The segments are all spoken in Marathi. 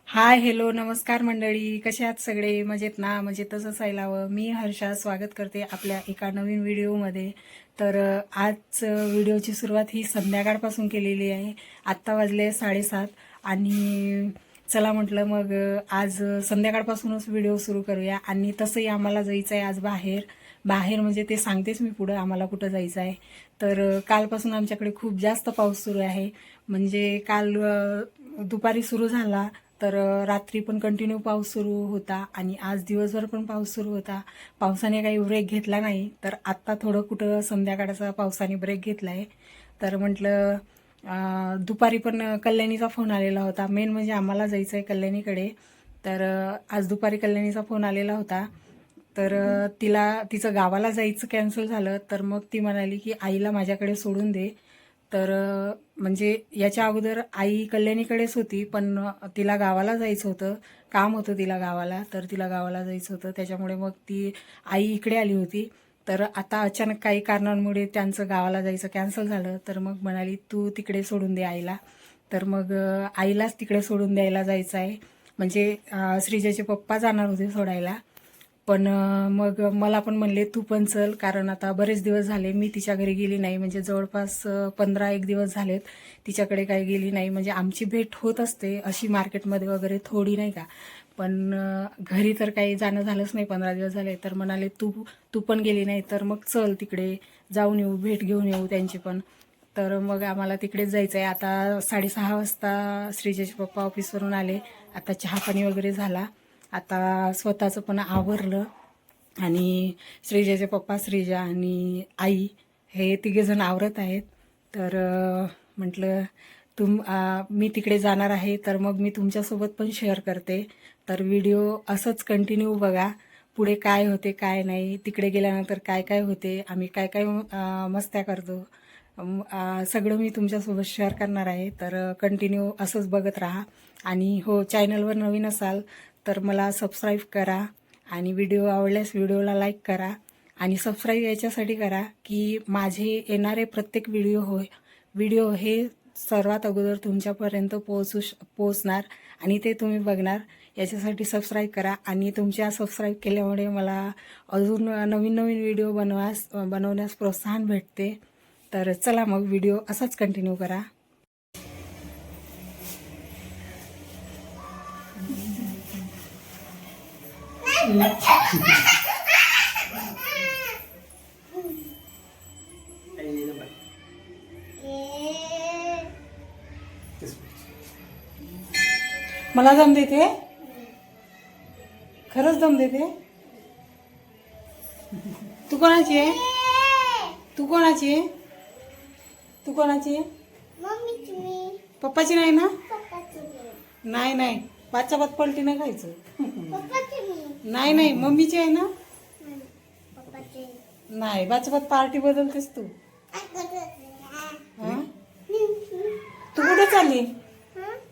हाय हॅलो नमस्कार मंडळी, कसे आहात सगळे? मजेत ना? मजेतच असायला हवं. मी हर्षा स्वागत करते आपल्या एका नवीन व्हिडिओमध्ये. तर आज व्हिडिओची सुरुवात ही संध्याकाळपासून केलेली आहे. आत्ता वाजले 7:30 आणि चला म्हटलं मग आज संध्याकाळपासूनच व्हिडिओ सुरू करूया. आणि तसंही आम्हाला जायचं आहे आज बाहेर. बाहेर म्हणजे ते सांगतेच मी पुढं आम्हाला कुठं जायचं आहे. तर कालपासून आमच्याकडे खूप जास्त पाऊस सुरू आहे. म्हणजे काल दुपारी सुरू झाला तर रात्री पण कंटिन्यू पाऊस सुरू होता आणि आज दिवसभर पण पाऊस सुरू होता. पावसाने काही ब्रेक घेतला नाही. तर आत्ता थोडं कुठं संध्याकाळचा पावसाने ब्रेक घेतला आहे. तर म्हटलं दुपारी पण कल्याणीचा फोन आलेला होता. मेन म्हणजे आम्हाला जायचं आहे कल्याणीकडे. तर आज दुपारी कल्याणीचा फोन आलेला होता. तर तिचं गावाला जायचं कॅन्सल झालं. तर मग ती म्हणाली की आईला माझ्याकडे सोडून दे. तर म्हणजे याच्या अगोदर आई कल्याणीकडेच होती, पण तिला गावाला जायचं होतं, काम होतं तिला गावाला. तर तिला गावाला जायचं होतं, त्याच्यामुळे मग ती आई इकडे आली होती. तर आता अचानक काही कारणांमुळे त्यांचं गावाला जायचं कॅन्सल झालं. तर मग म्हणाली तू तिकडे सोडून दे आईला. तर मग आईलाच तिकडे सोडून द्यायला जायचं आहे. म्हणजे श्रीजाचे पप्पा जाणार होते सोडायला. पण मग मला पण म्हणले तू पण चल, कारण आता बरेच दिवस झाले मी तिच्या घरी गेली नाही. म्हणजे जवळपास 15-1 दिवस झालेत तिच्याकडे काही गेली नाही. म्हणजे आमची भेट होत असते अशी मार्केटमध्ये वगैरे थोडी, नाही का. पण घरी तर काही जाणं झालंच नाही 15 दिवस झाले. तर म्हणाले तू तू पण गेली नाही तर मग चल तिकडे जाऊन येऊ, भेट घेऊन येऊ त्यांची पण. तर मग आम्हाला तिकडेच जायचं आहे. आता 6:30 वाजता श्रीजाचे पप्पा ऑफिसवरून आले. आता चहापाणी वगैरे झाला. आता स्वतःचं पण आवरलं आणि श्रीजाचे पप्पा, श्रीजा आणि आई हे तिघेजण आवरत आहेत. तर म्हटलं मी तिकडे जाणार आहे तर मग मी तुमच्यासोबत पण शेअर करते. तर व्हिडिओ असंच कंटिन्यू बघा. पुढे काय होते काय नाही, तिकडे गेल्यानंतर काय काय होते, आम्ही काय काय मस्त्या करतो, सगळं मी तुमच्यासोबत शेअर करणार आहे. तर कंटिन्यू असंच बघत राहा. आणि हो, चॅनलवर नवीन असाल तर मला सबस्क्राईब करा आणि व्हिडिओ आवडल्यास व्हिडिओला लाईक करा. आणि सबस्क्राईब याच्यासाठी करा की माझे येणारे प्रत्येक व्हिडिओ हे सर्वात अगोदर तुमच्यापर्यंत पोहोचणार आणि ते तुम्ही बघणार. याच्यासाठी सबस्क्राईब करा. आणि तुमच्या सबस्क्राईब केल्यामुळे मला अजून नवीन नवीन व्हिडिओ बनवण्यास प्रोत्साहन भेटते. तर चला मग व्हिडिओ असाच कंटिन्यू करा. मला दम देते, खरंच दम देते. तू कोणाची आहे? तू कोणाची आहे? तू कोणाची आहे? पप्पाची नाही ना? नाही नाही, पाचच्या पाच पलटी नाही खायचं. नाही नाही, मम्मीची आहे ना? नाही, बाचपात पार्टी बदलतेस तू. हा? तू कुठे चालली?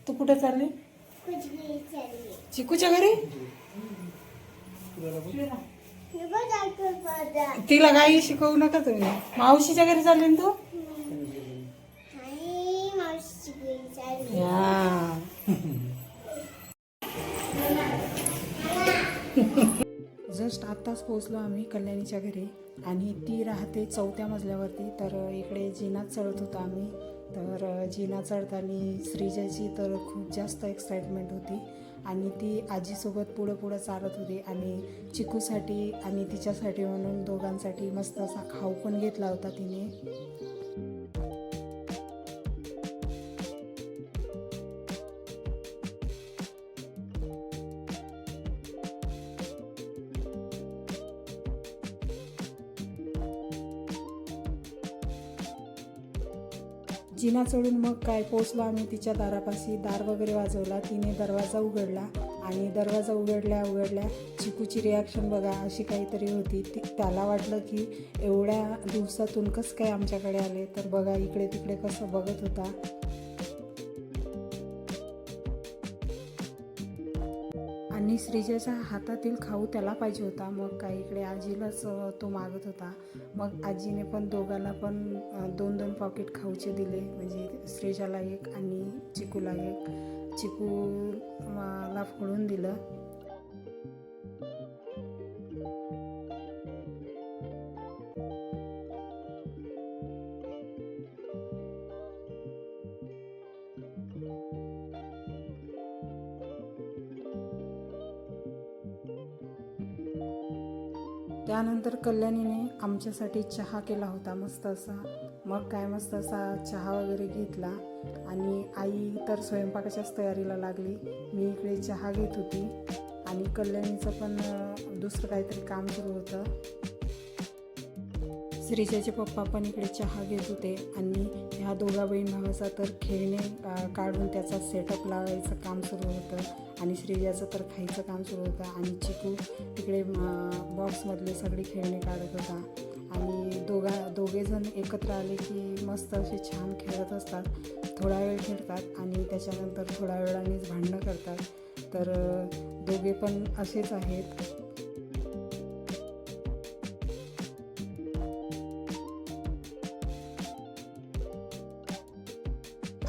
तू कुठे चालली? चिकूच्या घरी. तिला काही शिकवू नका तुम्ही. मावशीच्या घरी चालली ना तू? हा. जस्ट आत्ताच पोहोचलो आम्ही कल्याणीच्या घरी. आणि ती राहते 4थ्या मजल्यावरती. तर इकडे जिना चढत होतो आम्ही. तर जिना चढताना श्रीजाची तर खूप जास्त एक्साइटमेंट होती आणि ती आजीसोबत पुढं पुढं चालत होती. आणि चिकूसाठी आणि तिच्यासाठी म्हणून दोघांसाठी मस्त असा खाऊ पण घेतला होता तिने. जिना चढून मग काय पोचलो आम्ही तिच्या दारापाशी. दार वगैरे वाजवला, तिने दरवाजा उघडला. आणि दरवाजा उघडल्या चिकूची रिॲक्शन बघा अशी काहीतरी होती. त्याला वाटलं की एवढ्या दिवसातून कसं काय आमच्याकडे आले. तर बघा इकडे तिकडे कसं बघत होता. आणि श्रीजाच्या हातातील खाऊ त्याला पाहिजे होता. मग काय इकडे आजीलाच तो मागत होता. मग आजीने पण दोघांना पण 2-2 पॉकेट खाऊचे दिले. म्हणजे श्रीजाला एक आणि चिकूला एक. चिकू मला फोडून दिलं. त्यानंतर कल्याणीने आमच्यासाठी चहा केला होता मस्त असा. मग काय मस्त असा चहा वगैरे घेतला आणि आई तर स्वयंपाकाच्याच तयारीला लागली. मी इकडे चहा घेत होती आणि कल्याणीचं पण दुसरं काहीतरी काम सुरू होतं. श्रीजाचे पप्पा पण इकडे चहा घेत होते आणि ह्या दोघा बहीण भावाचा तर खेळणे काढून त्याचा सेटअप लावायचं काम सुरू होतं आणि श्रीजाचं तर खायचं काम सुरू होतं आणि चिकू तिकडे बॉक्समधले सगळे खेळणे काढत होता. आणि दोघेजण एकत्र आले की मस्त असे छान खेळत असतात. थोडा वेळ खेळतात आणि त्याच्यानंतर थोड्या वेळानेच भांडणं करतात. तर दोघे पण असेच आहेत.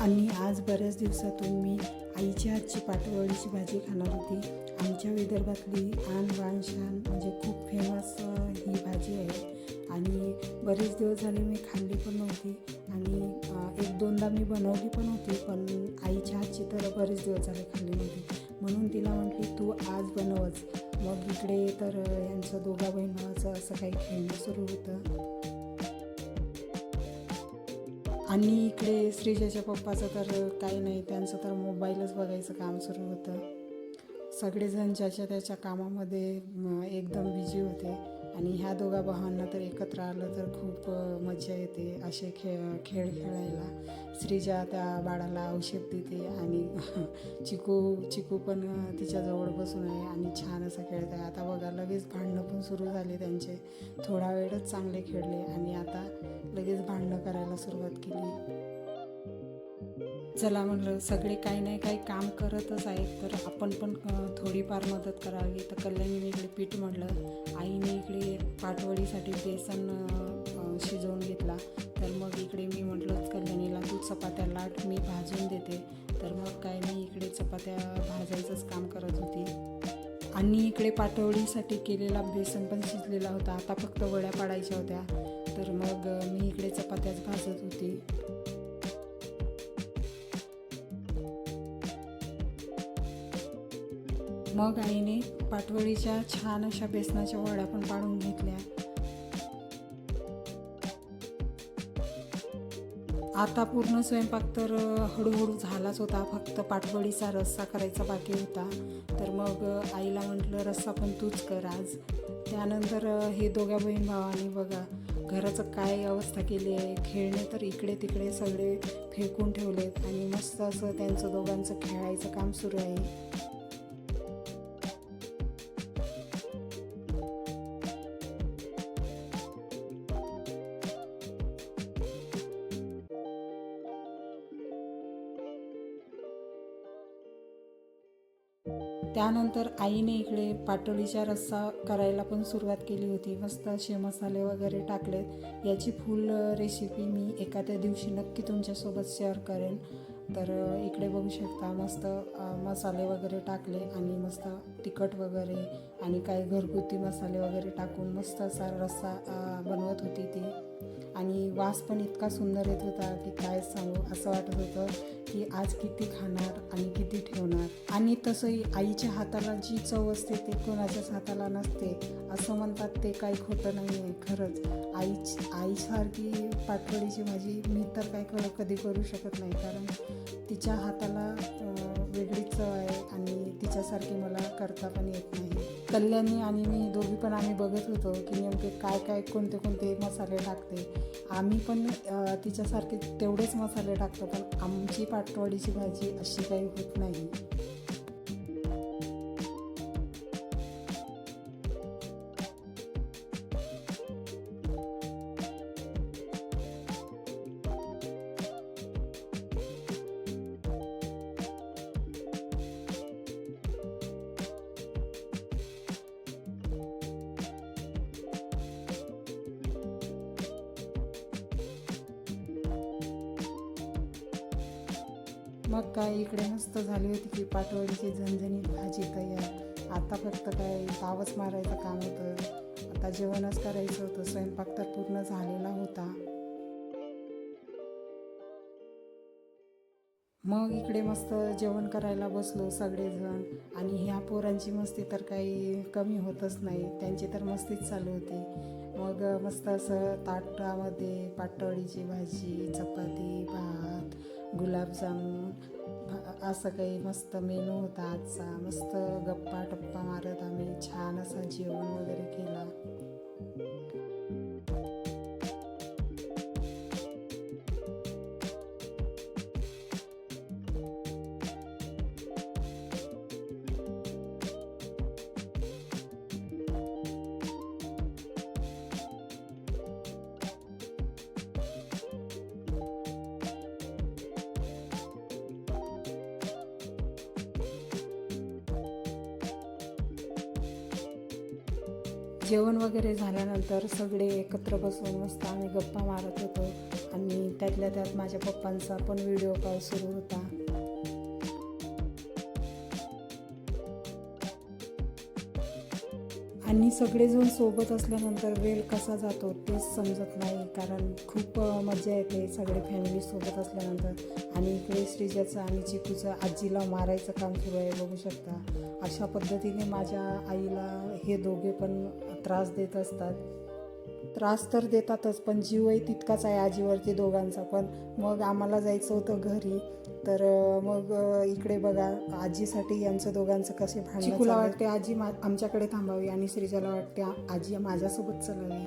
आणि आज बऱ्याच दिवसातून मी आईच्या हातची पाटवडीची भाजी खाणार होती. आमच्या विदर्भातली आन बान शान म्हणजे खूप फेमस ही भाजी आहे आणि बरेच दिवस झाले मी खाल्ली पण नव्हती आणि एक दोनदा मी बनवली पण होती, पण आईच्या हातची तर बरेच दिवस झाले खाल्ली नव्हती. म्हणून तिला म्हटली तू आज बनवच. मग इकडे तर यांचं दोघा बहीण भावाचं असं काही खेळणं सुरू होतं. आणि इकडे श्रीजाच्या पप्पाचं तर काही नाही, त्यांचं तर मोबाईलच बघायचं काम सुरू होतं. सगळेजण ज्याच्या त्याच्या कामामध्ये एकदम बिझी होते आणि ह्या दोघा भावांना तर एकत्र आलं तर खूप मजा येते असे खेळ खेळायला. श्रीजा त्या बाळाला औषध देते आणि चिकू पण तिच्याजवळ बसून आहे आणि छान असं खेळत आहे. आता बघा लगेच भांडणं पण सुरू झाले त्यांचे. थोडा वेळच चांगले खेळले आणि आता लगेच भांडणं करायला सुरुवात केली. चला म्हणलं सगळे काही नाही काही काम करतच आहेत तर आपण पण थोडीफार मदत करावी. तर कल्याणीने इकडे पीठ मळलं, आईने इकडे पाटवडीसाठी बेसन शिजवून घेतला. तर मग इकडे मी म्हटलं कल्याणीला तू चपात्या लाट, मी भाजून देते. तर मग काय मी इकडे चपात्या भाजायचंच काम करत होती आणि इकडे पाटवडीसाठी केलेला बेसन पण शिजलेला होता. आता फक्त वड्या पाडायच्या होत्या. तर मग मी इकडे चपात्याच भाजत होती. मग आईने पाटवडीच्या छान अशा बेसनाच्या वड्या पण पाडून घेतल्या. आता पूर्ण स्वयंपाक तर हळूहळू झालाच होता, फक्त पाटवडीचा रस्सा करायचा बाकी होता. तर मग आईला म्हटलं रस्सा पण तूच कर आज. त्यानंतर हे दोघ्या बहीण भावांनी बघा घराचं काय अवस्था केली आहे. खेळणे तर इकडे तिकडे सगळे फेकून ठेवलेत आणि मस्त असं त्यांचं दोघांचं खेळायचं काम सुरू आहे. त्यानंतर आईने इकडे पाटोळीचा रस्सा करायला पण सुरुवात केली होती. मस्त असे मसाले वगैरे टाकलेत. याची फुल रेसिपी मी एखाद्या दिवशी नक्की तुमच्यासोबत शेअर करेन. तर इकडे बघू शकता मस्त मसाले वगैरे टाकले आणि मस्त तिखट वगैरे आणि काही घरगुती मसाले वगैरे टाकून मस्त असा रस्सा बनवत होती ती. आणि वास पण इतका सुंदर येत होता की काय सांगू. असं वाटत होतं की आज किती खाणार आणि किती ठेवणार. आणि तसंही आईच्या हाताला जी चव असते ते कोणाच्याच हाताला नसते असं म्हणतात, ते काही खोटं नाही आहे. खरंच आईसारखी पाटवडीची भाजी मी तर काय कधी करू शकत नाही, कारण तिच्या हाताला वेगळीच चव आहे आणि तिच्यासारखी मला करता पण येत नाही. कल्याणी आणि मी दोघी पण आम्ही बघत होतो की नेमके काय कोणते कोणते मसाले टाकते. आम्ही पण तिच्यासारखे तेवढेच मसाले टाकतो, पण आमची पाटवडीची भाजी अशी काही होत नाही. मग काय इकडे मस्त झाली होती की पाटवडीची झणझणीत भाजी तयार. आता फक्त काय तावच मारायचं काम होतं. आता जेवणच करायचं होतं. स्वयंपाक तर पूर्ण झालेला होता. मग इकडे मस्त जेवण करायला बसलो सगळेजण. आणि ह्या पोरांची मस्ती तर काही कमी होतच नाही. त्यांची तर मस्तीच चालू होती. मग मस्त असं ताटामध्ये पाटवडीची भाजी, चपाती, भात, गुलाबजामुन असं काही मस्त मेनू होता आजचा. मस्त गप्पा टप्पा मारत आम्ही छान असं जेवण वगैरे केला. जेवण वगैरे झाल्यानंतर सगळे एकत्र बसून मस्त आम्ही गप्पा मारत होतो. आणि त्यातल्या त्यात माझ्या पप्पांचा पण व्हिडिओ कॉल सुरू होता. आणि सगळेजण सोबत असल्यानंतर वेळ कसा जातो तेच समजत नाही. कारण खूप मजा येते सगळे फॅमिली सोबत असल्यानंतर. आणि इकडे श्रीजाचं आणि चिकूचं आजीला मारायचं काम सुरू आहे, बघू शकता. अशा पद्धतीने माझ्या आईला हे दोघे पण त्रास देत असतात. त्रास तर देतातच, पण जीवही तितकाच आहे आजीवरती दोघांचा पण. मग आम्हाला जायचं होतं घरी. तर मग इकडे बघा आजीसाठी यांचं दोघांचं कसे भांडण. चिकूला वाटते आजी आमच्याकडे थांबावी आणि श्रीजाला वाटते आजी माझ्यासोबत चलावी.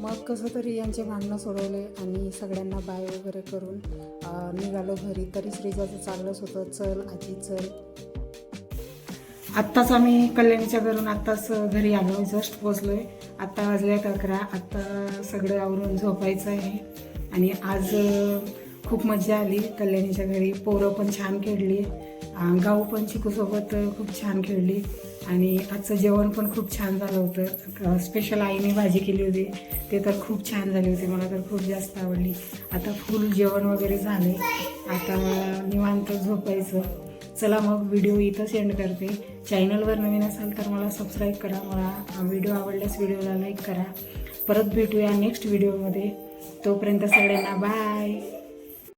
मग कसं तरी यांचे भांडणं सोडवले आणि सगळ्यांना बाय वगैरे करून निघालो घरी. तरी श्रीजाचं चाललंच होतं, चल आजी चल. आत्ताच आम्ही कल्याणीच्या घरून आत्ताच घरी आलो, जस्ट पोचलोय. आत्ता वाजल्यात 11. आत्ता सगळं आवरून झोपायचं आहे. आणि आज खूप मजा आली कल्याणीच्या घरी. पोरं पण छान खेळली, गाऊ पण चिकूसोबत खूप छान खेळली. आणि आजचं जेवण पण खूप छान झालं होतं. स्पेशल आईने भाजी केली होती, ते तर खूप छान झाली होती. मला तर खूप जास्त आवडली. आता फुल जेवण वगैरे झाले, आता निवांत झोपायचं. चला मग व्हिडिओ इथंच एंड करते. चॅनलवर नवीन असाल तर मला सबस्क्राईब करा. मला व्हिडिओ आवडल्यास व्हिडिओला लाईक करा. परत भेटूया नेक्स्ट व्हिडिओमध्ये. तोपर्यंत सगळ्यांना बाय.